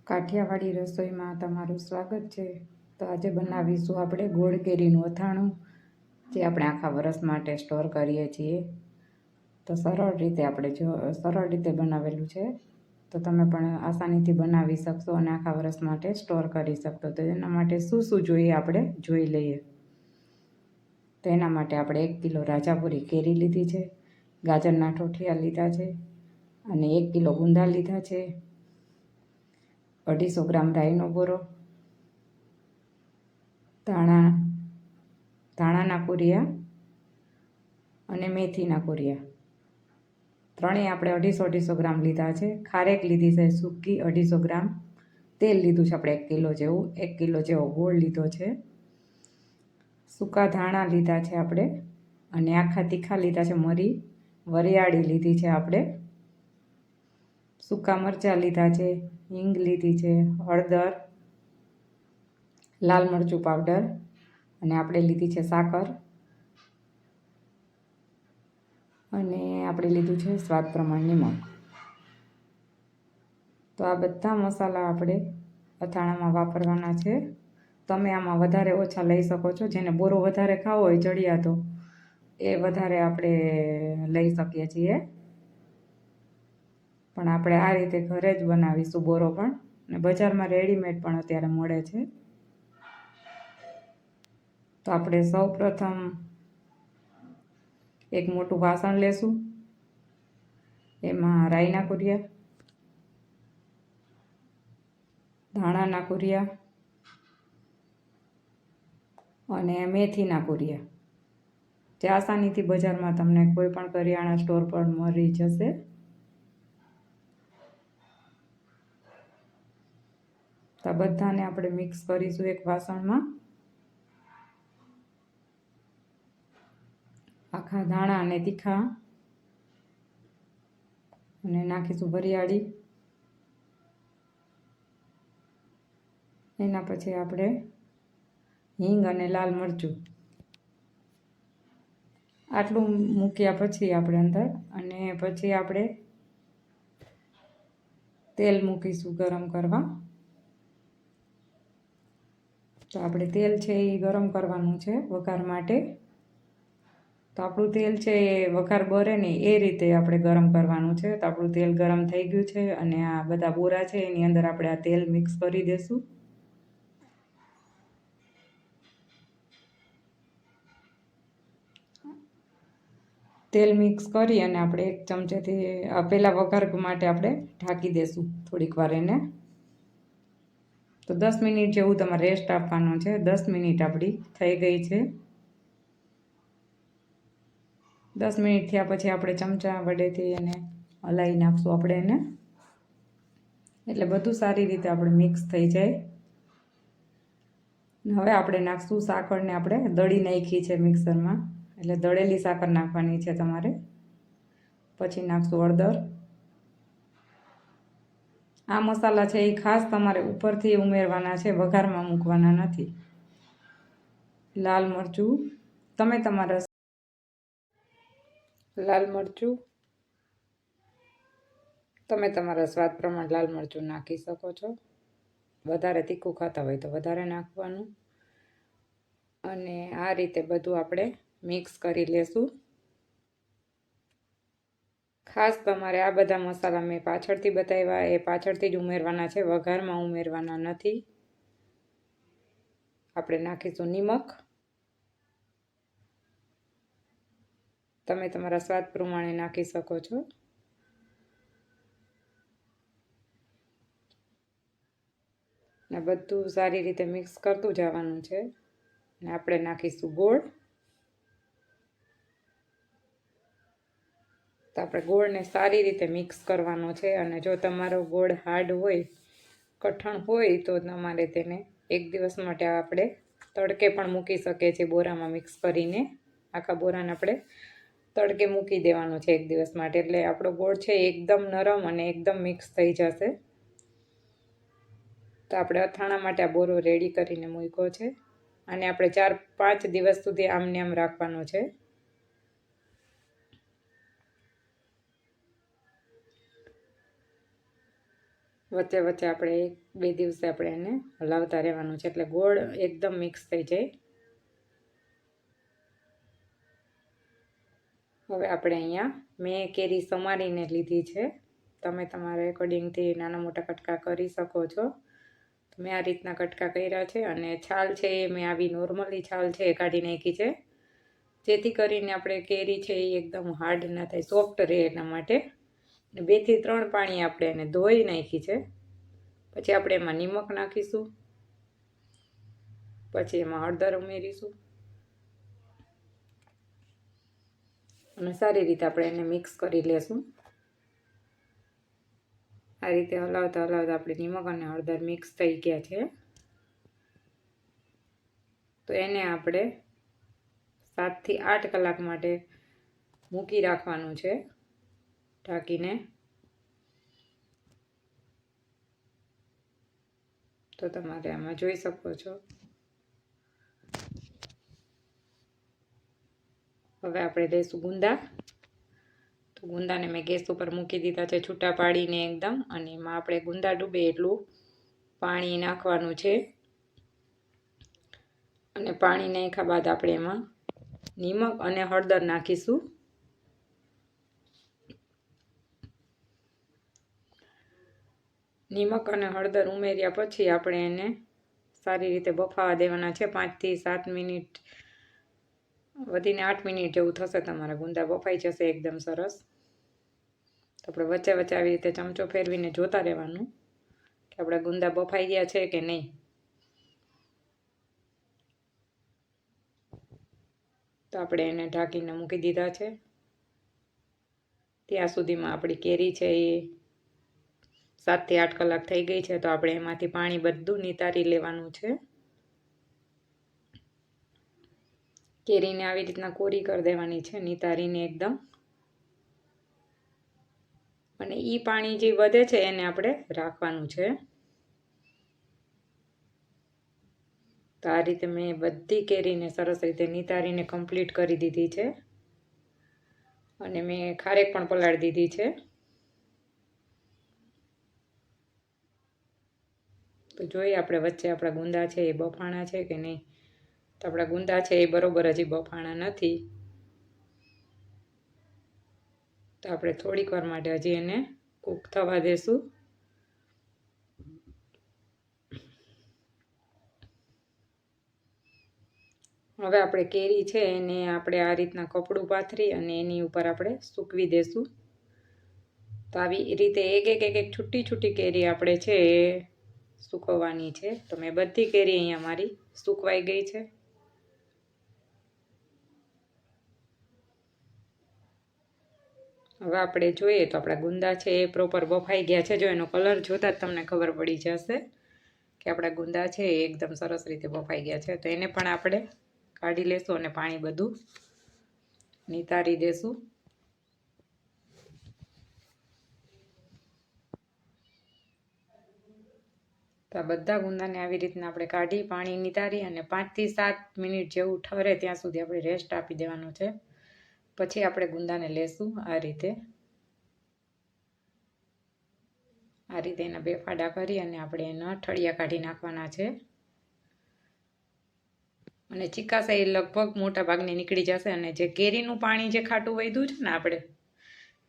કાઠિયાવાડી રસોઈમાં તમારું સ્વાગત છે। તો આજે બનાવીશું આપણે ગોળ કેરીનું અથાણું, જે આપણે આખા વર્ષ માટે સ્ટોર કરીએ છીએ। તો સરળ રીતે બનાવેલું છે, તો તમે પણ આસાનીથી બનાવી શકશો અને આખા વર્ષ માટે સ્ટોર કરી શકશો। તો એના માટે શું શું જોઈએ આપણે જોઈ લઈએ। તો એના માટે આપણે 1 કિલો રાજાપુરી કેરી લીધી છે, ગાજરના ઠોઠિયા લીધા છે અને 1 કિલો ગુંદા લીધા છે, 250 ગ્રામ રાઈનો બોરો, ધાણાના કુરિયા અને મેથીના કુરિયા, ત્રણેય આપણે 250 ગ્રામ લીધા છે। ખારેક લીધી છે સૂકી 250 ગ્રામ, તેલ લીધું છે આપણે 1 કિલો જેવું, 1 કિલો જેવો ગોળ લીધો છે, સૂકા ધાણા લીધા છે આપણે અને આખા તીખા લીધા છે મરી, વરિયાળી લીધી છે આપણે, સૂકા મરચાં લીધા છે, હિંગ લીધી છે, હળદર, લાલ મરચું પાવડર અને આપણે લીધી છે સાકર અને આપણે લીધું છે સ્વાદ પ્રમાણે નમક। તો આ બધા મસાલા આપણે અથાણામાં વાપરવાના છે। તમે આમાં વધારે ઓછા લઈ શકો છો, જેને બોરો વધારે ખાવો હોય ચડિયાતો એ વધારે આપણે લઈ શકીએ છીએ, પણ આપણે આ રીતે ઘરે જ બનાવીશું બોરો પણ, અને બજારમાં રેડીમેડ પણ અત્યારે મળે છે। તો આપણે સૌ પ્રથમ એક મોટું વાસણ લેશું, એમાં રાઈના કુરિયા, ધાણાના કુરિયા અને મેથીના કુરિયા, જે આસાનીથી બજારમાં તમને કોઈ પણ કરિયાણા સ્ટોર પર મળી જશે। તો બધાને આપણે મિક્સ કરીશું એક વાસણમાં। આખા ધાણા અને તીખા અને નાખીશું વરિયાળી, એના પછી આપણે હિંગ અને લાલ મરચું, આટલું મૂક્યા પછી આપણે અંદર, અને પછી આપણે તેલ મૂકીશું ગરમ કરવા। તો આપણે તેલ છે એ ગરમ કરવાનું છે વઘાર માટે। તો આપણું તેલ છે એ વઘાર બરે ને એ રીતે આપણે ગરમ કરવાનું છે। તો આપણું તેલ ગરમ થઈ ગયું છે અને આ બધા બોરા છે એની અંદર આપણે આ તેલ મિક્સ કરી દઈશું। તેલ મિક્સ કરી અને આપણે એક ચમચેથી પહેલાં વઘાર માટે આપણે ઢાંકી દઈશું થોડીક વાર એને। તો 10 મિનિટ જેવું તમારે રેસ્ટ આપવાનો છે। 10 મિનિટ આપણી થઈ ગઈ છે। 10 મિનિટ થયા પછી આપણે ચમચા વડેથી એને હલાવી નાખશું આપણે એને, એટલે બધું સારી રીતે આપણે મિક્સ થઈ જાય। હવે આપણે નાખશું સાકરને, આપણે દળી નાખી છે મિક્સરમાં, એટલે દળેલી સાકર નાખવાની છે તમારે। પછી નાખશું હળદર। આ મસાલા છે એ ખાસ તમારે ઉપરથી ઉમેરવાના છે, વઘારમાં મૂકવાના નથી। લાલ મરચું તમે તમારા સ્વાદ પ્રમાણે લાલ મરચું નાખી શકો છો। વધારે તીખું ખાતા હોય તો વધારે નાખવાનું, અને આ રીતે બધું આપણે મિક્સ કરી લેશું। ખાસ તમારે આ બધા મસાલા મેં પાછળથી બતાવ્યા એ પાછળથી જ ઉમેરવાના છે, વઘારમાં ઉમેરવાના નથી। આપણે નાખીશું નિમક, તમે તમારા સ્વાદ પ્રમાણે નાખી શકો છો। ને બધું સારી રીતે મિક્સ કરતું જવાનું છે। ને આપણે નાખીશું ગોળ। તો આપણે ગોળને સારી રીતે મિક્સ કરવાનો છે, અને જો તમારો ગોળ હાર્ડ હોય, કઠણ હોય, તો તમારે તેને એક દિવસ માટે આપણે તડકે પણ મૂકી શકીએ છીએ બોરામાં મિક્સ કરીને। આખા બોરાને આપણે તડકે મૂકી દેવાનો છે એક દિવસ માટે, એટલે આપણો ગોળ છે એકદમ નરમ અને એકદમ મિક્સ થઈ જશે। તો આપણે અથાણા માટે આ બોરો રેડી કરીને મૂક્યો છે, અને આપણે 4-5 દિવસ સુધી આમને આમ રાખવાનો છે। વચ્ચે વચ્ચે આપણે 1-2 દિવસે આપણે એને હલાવતા રહેવાનું છે, એટલે ગોળ એકદમ મિક્સ થઈ જાય. હવે આપણે અહીંયા મેં કેરી સમારીને લીધી છે. તમે તમારા એકોર્ડિંગથી નાના મોટા કટકા કરી શકો છો. મેં આ રીતના કટકા કર્યા છે અને છાલ છે એ મેં આવી નોર્મલી છાલ છે એ કાઢી નાખી છે, જેથી કરીને આપણે કેરી છે એ એકદમ હાર્ડ ના થાય, સોફ્ટ રહે એના માટે. 2 થી 3 પાણી આપણે એને ધોઈ નાખી છે. પછી આપણે એમાં નિમક નાખીશું, પછી એમાં હળદર ઉમેરીશું અને સારી રીતે આપણે એને મિક્સ કરી લેશું. આ રીતે હલાવતા હલાવતા આપણે નિમક અને હળદર મિક્સ થઈ ગયા છે. તો એને આપણે 7 થી 8 કલાક માટે મૂકી રાખવાનું છે ઢાંકીને. તો તમારે આમાં જોઈ શકો છો. હવે આપણે લઈશું ગુંદા. તો ગુંદાને મેં ગેસ ઉપર મૂકી દીધા છે છૂટા પાડીને એકદમ, અને એમાં આપણે ગુંદા ડૂબે એટલું પાણી નાખવાનું છે. અને પાણી નાખ્યા બાદ આપણે એમાં નિમક અને હળદર નાખીશું. નિમક અને હળદર ઉમેર્યા પછી આપણે એને સારી રીતે બફાવા દેવાના છે. 5 થી 7 મિનિટ, વધીને 8 મિનિટ જેવું થશે. તમારા ગુંદા બફાઈ જશે એકદમ સરસ. તો આપણે વચ્ચે વચ્ચે આવી રીતે ચમચો ફેરવીને જોતા રહેવાનું કે આપણા ગુંદા બફાઈ ગયા છે કે નહીં. તો આપણે એને ઢાંકીને મૂકી દીધા છે. ત્યાં સુધીમાં આપણી કેરી છે એ 7 થી 8 કલાક થઈ ગઈ છે. તો આપણે એમાંથી પાણી બધું નિતારી લેવાનું છે. કેરીને આવી રીતના કોરી કરી દેવાની છે, નિતારીને એકદમ. અને એ પાણી જે વધે છે એને આપણે રાખવાનું છે. તો આ રીતે મેં બધી કેરીને સરસ રીતે નિતારીને કમ્પ્લીટ કરી દીધી છે. અને મેં ખારેક પણ પલાળી દીધી છે. તો જોઈએ આપણે વચ્ચે આપણા ગુંદા છે એ બફાણા છે કે નહીં. તો આપણા ગુંદા છે એ બરોબર હજી બફાણા નથી. તો આપણે થોડીક વાર માટે હજી એને કૂક થવા દેશું. હવે આપણે કેરી છે એને આપણે આ રીતના કપડું પાથરી અને એની ઉપર આપણે સૂકવી દેશું. તો આવી રીતે એક છૂટી છૂટી કેરી આપણે છે એ સૂકવવાની છે. તો મેં બધી કેરી અહીંયા મારી સૂકવાઈ ગઈ છે. હવે આપણે જોઈએ તો આપણા ગુંદા છે એ પ્રોપર બફાઈ ગયા છે. જો એનો કલર જોતાં જ તમને ખબર પડી જશે કે આપણા ગુંદા છે એ એકદમ સરસ રીતે બફાઈ ગયા છે. તો એને પણ આપણે કાઢી લેશું અને પાણી બધું નિતારી દેશું. તો આ બધા ગુંદાને આવી રીતના આપણે કાઢી પાણી નિતારી અને 5 થી 7 મિનિટ જેવું ઠરે ત્યાં સુધી આપણે રેસ્ટ આપી દેવાનું છે. પછી આપણે ગુંદાને લેશું આ રીતે એના 2 ફાડા કરી અને આપણે એના ઠળિયા કાઢી નાખવાના છે. અને ચીકાશ એ લગભગ મોટા ભાગની નીકળી જશે. અને જે કેરીનું પાણી જે ખાટું વધ્યું છે ને આપણે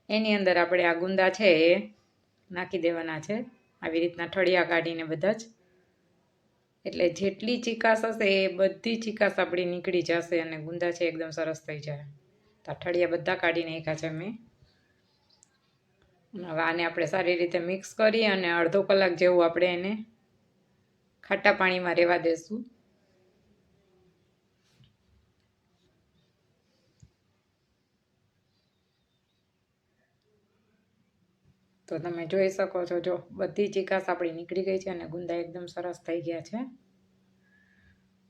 એની અંદર આપણે આ ગુંદા છે એ નાખી દેવાના છે. આવી રીતના ઠળિયા કાઢીને બધા જ, એટલે જેટલી ચીકાશ હશે એ બધી ચીકાશ આપણી નીકળી જશે અને ગુંદા છે એકદમ સરસ થઈ જાય. તો ઠળિયા બધા કાઢી નાખ્યા છે મેં. હવે આને આપણે સારી રીતે મિક્સ કરી અને અડધો કલાક જેવું આપણે એને ખાટા પાણીમાં રહેવા દેશું. તો તમે જોઈ શકો છો, જો બધી ચીકાશ આપણી નીકળી ગઈ છે અને ગુંદા એકદમ સરસ થઈ ગયા છે.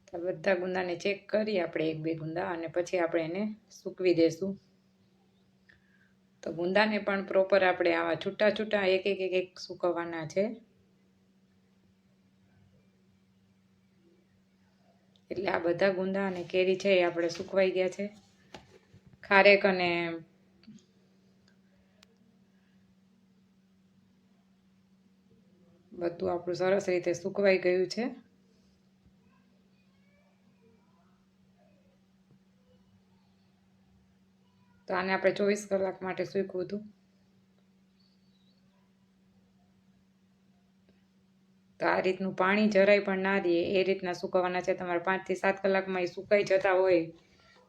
તો બધા ગુંદાને ચેક કરી આપણે 1-2 ગુંદા અને પછી આપણે એને સૂકવી દેશું. તો ગુંદાને પણ પ્રોપર આપણે આવા છૂટા છૂટા એક સૂકવવાના છે. એટલે આ બધા ગુંદા અને કેરી છે એ આપણે સૂકવાઈ ગયા છે. ખારેક અને બધું આપણું સરસ રીતે સૂકવાઈ ગયું છે. તો આને આપણે 24 કલાક માટે સૂકવું હતું. તો આ રીતનું પાણી જરાય પણ ના દે એ રીતના સૂકવવાના છે. તમારે 5 થી 7 કલાકમાં એ સુકાઈ જતા હોય,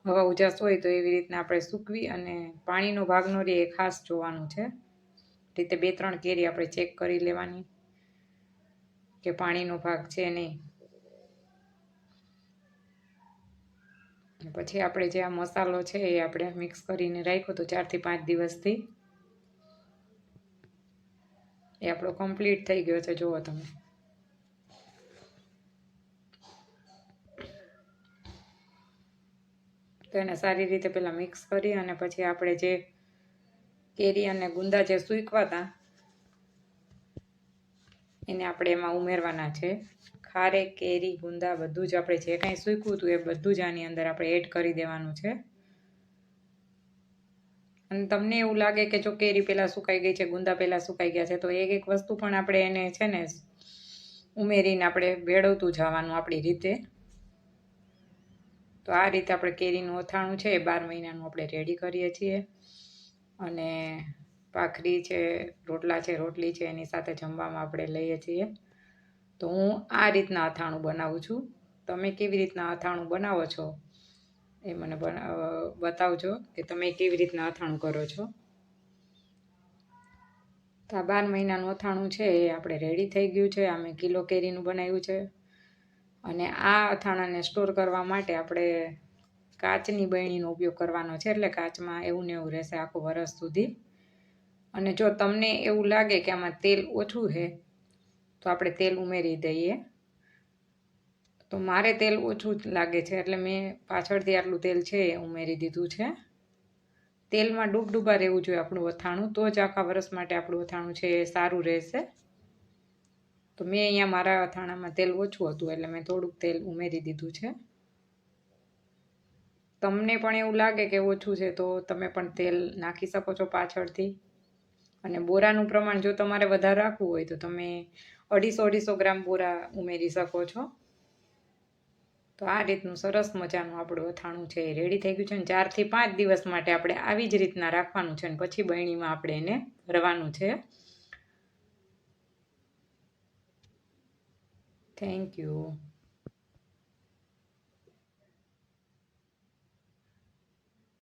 હવા ઉજાસ હોય, તો એવી રીતના આપણે સૂકવી અને પાણીનો ભાગ ન રહે એ ખાસ જોવાનું છે. રીતે 2-3 કેરી આપણે ચેક કરી લેવાની કે પાણીનો ભાગ છે નહીં. પછી આપણે જે આ મસાલો છે એ આપણે મિક્સ કરીને રાખ્યો તો 4 થી 5 દિવસથી એ આપણો કમ્પ્લીટ થઈ ગયો છે. જુઓ તમે, તો એને સારી રીતે પહેલાં મિક્સ કરી અને પછી આપણે જે કેરી અને ગુંદા જે સૂકવા હતા એને આપણે એમાં ઉમેરવાના છે. ખારેક, કેરી, ગુંદા બધું જ આપણે જે કાંઈ સૂકવું હતું એ બધું જ આની અંદર આપણે એડ કરી દેવાનું છે. અને તમને એવું લાગે કે જો કેરી પહેલાં સુકાઈ ગઈ છે, ગુંદા પહેલાં સુકાઈ ગયા છે, તો એક વસ્તુ પણ આપણે એને છે ને ઉમેરીને આપણે ભેળવતું જવાનું આપણી રીતે. તો આ રીતે આપણે કેરીનું અથાણું છે એ 12 મહિનાનું આપણે રેડી કરીએ છીએ. અને ભાખરી છે, રોટલા છે, રોટલી છે એની સાથે જમવામાં આપણે લઈએ છીએ. તો હું આ રીતના અથાણું બનાવું છું. તમે કેવી રીતના અથાણું બનાવો છો એ મને બતાવજો કે તમે કેવી રીતના અથાણું કરો છો. તો આ 12 મહિનાનું અથાણું છે એ આપણે રેડી થઈ ગયું છે. આ મેં કિલો કેરીનું બનાવ્યું છે. અને આ અથાણાને સ્ટોર કરવા માટે આપણે કાચની બરણીનો ઉપયોગ કરવાનો છે. એટલે કાચમાં એવું ને એવું રહેશે આખું વરસ સુધી. અને જો તમને એવું લાગે કે આમાં તેલ ઓછું છે તો આપણે તેલ ઉમેરી દઈએ. તો મારે તેલ ઓછું જ લાગે છે એટલે મેં પાછળથી આટલું તેલ છે એ ઉમેરી દીધું છે. તેલમાં ડૂબડૂબા રહેવું જોઈએ આપણું અથાણું, તો જ આખા વરસ માટે આપણું અથાણું છે એ સારું રહેશે. તો મેં અહીંયા મારા અથાણામાં તેલ ઓછું હતું એટલે મેં થોડુંક તેલ ઉમેરી દીધું છે. તમને પણ એવું લાગે કે ઓછું છે તો તમે પણ તેલ નાખી શકો છો પાછળથી. અને બોરાનું પ્રમાણ જો તમારે વધારે રાખવું હોય તો તમે 250-250 ગ્રામ બોરા ઉમેરી શકો છો. તો આ રીતનું સરસ મજાનું આપણું અથાણું છે એ રેડી થઈ ગયું છે. અને 4 થી 5 દિવસ માટે આપણે આવી જ રીતના રાખવાનું છે. અને પછી બરણીમાં આપણે એને ભરવાનું છે. Thank you.